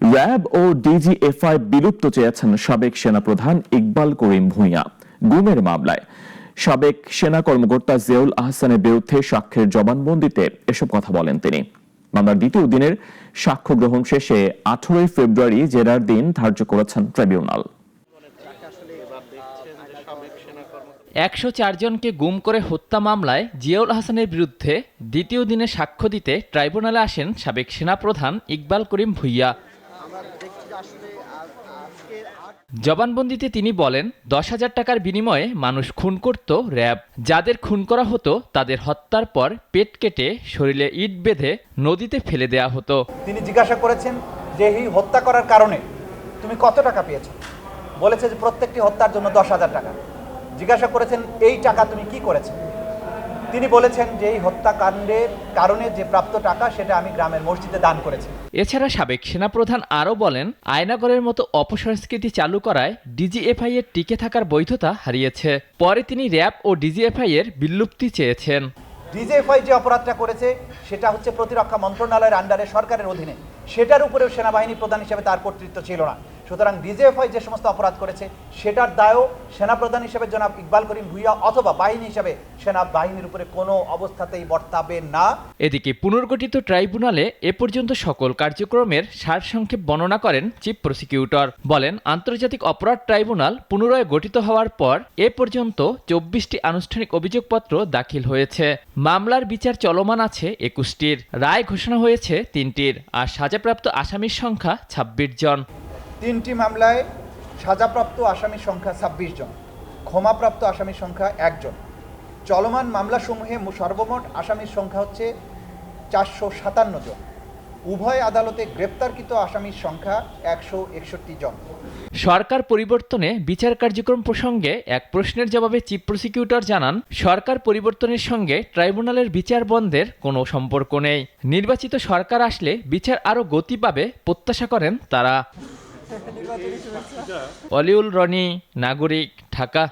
RAB ও DGFI বিলুপ্ত চেয়েছেন সাবেক সেনাপ্রধান ইকবাল করিম ভূঁইয়া গুমের মামলায়। সাবেক সেনা কর্মকর্তা জিয়াউল আহসানের বিরুদ্ধে সাক্ষ্যের জবানবন্দিতে এসব কথা বলেন তিনি। মামলার দ্বিতীয় দিনের সাক্ষ্য গ্রহণ শেষে 18 ফেব্রুয়ারি জেরার দিন ধার্য করেছেন ট্রাইব্যুনাল। 104 জনকে গুম করে হত্যা মামলায় জিয়াউল আহসানের বিরুদ্ধে দ্বিতীয় দিনে সাক্ষ্য দিতে ট্রাইব্যুনালে আসেন সাবেক সেনাপ্রধান ইকবাল করিম ভূঁইয়া। জবানবন্দিতে তিনি বলেন, 10,000 টাকার বিনিময়ে মানুষ খুন করত র্যাব। যাদের খুন করা হতো তাদের হত্যার পর পেট কেটে শরীরে ইট বেঁধে নদীতে ফেলে দেয়া হতো। তিনি জিজ্ঞাসা করেছেন যে এই হত্যা করার কারণে তুমি কত টাকা পেয়েছো? বলেছে যে প্রত্যেকটি হত্যার জন্য 10,000 টাকা। জিজ্ঞাসা করেছেন এই টাকা তুমি কি করেছো? তিনি বলেছেন যে এই হত্যাকাণ্ডের কারণে যে প্রাপ্ত টাকা সেটা আমি গ্রামের মসজিদে দান করেছি। এছাড়া সাবেক সেনাপ্রধান আরও বলেন, আয়নাগরের মতো অপসংস্কৃতি চালু করায় ডিজিএফআই এর টিকে থাকার বৈধতা হারিয়েছে। পরে তিনি র্যাব ও ডিজিএফআই এর বিলুপ্তি চেয়েছেন। ডিজিএফআই যে অপরাধটা করেছে সেটা হচ্ছে প্রতিরক্ষা মন্ত্রণালয়ের আন্ডারে সরকারের অধীনে, সেটার উপরেও সেনাবাহিনী প্রধান হিসেবে তার কর্তৃত্ব ছিল না। সুতরাং ডিজিএফআই যে সমস্ত অপরাধ করেছে সেটার দায়ও সেনাপ্রধান হিসেবে জনাব ইকবাল করিম ভূঁইয়া অথবা বাহিনী হিসেবে সেনাবাহিনীর উপরে কোনো অবস্থাতেই বর্তাবে না। এদিকে পুনর্গঠিত ট্রাইব্যুনালে এ পর্যন্ত সকল কার্যক্রমের সারসংক্ষেপ বর্ণনা করেন চিফ প্রসিকিউটর। বলেন, আন্তর্জাতিক অপরাধ ট্রাইব্যুনাল পুনরায় গঠিত হওয়ার পর এ পর্যন্ত 24টি আনুষ্ঠানিক অভিযোগপত্র দাখিল হয়েছে। মামলার বিচার চলমান আছে 21টির, রায় ঘোষণা হয়েছে 3টির, আর সাজাপ্রাপ্ত আসামির সংখ্যা 26 জন। 3টি মামলায় সাজাপ্রাপ্ত আসামির সংখ্যা 26 জন, ক্ষমাপ্রাপ্ত আসামির সংখ্যা 1 জন। চলমান মামলাসমূহে সর্বমোট আসামির সংখ্যা হচ্ছে 457 জন। উভয় আদালতে গ্রেপ্তারকৃত আসামির সংখ্যা 161 জন। সরকার পরিবর্তনে বিচার কার্যক্রম প্রসঙ্গে এক প্রশ্নের জবাবে চিফ প্রসিকিউটর জানান, সরকার পরিবর্তনের সঙ্গে ট্রাইব্যুনালের বিচার বন্ধের কোনো সম্পর্ক নেই। নির্বাচিত সরকার আসলে বিচার আরও গতি পাবে প্রত্যাশা করেন তারা। অলিউল রনি, নাগরিক, ঢাকা।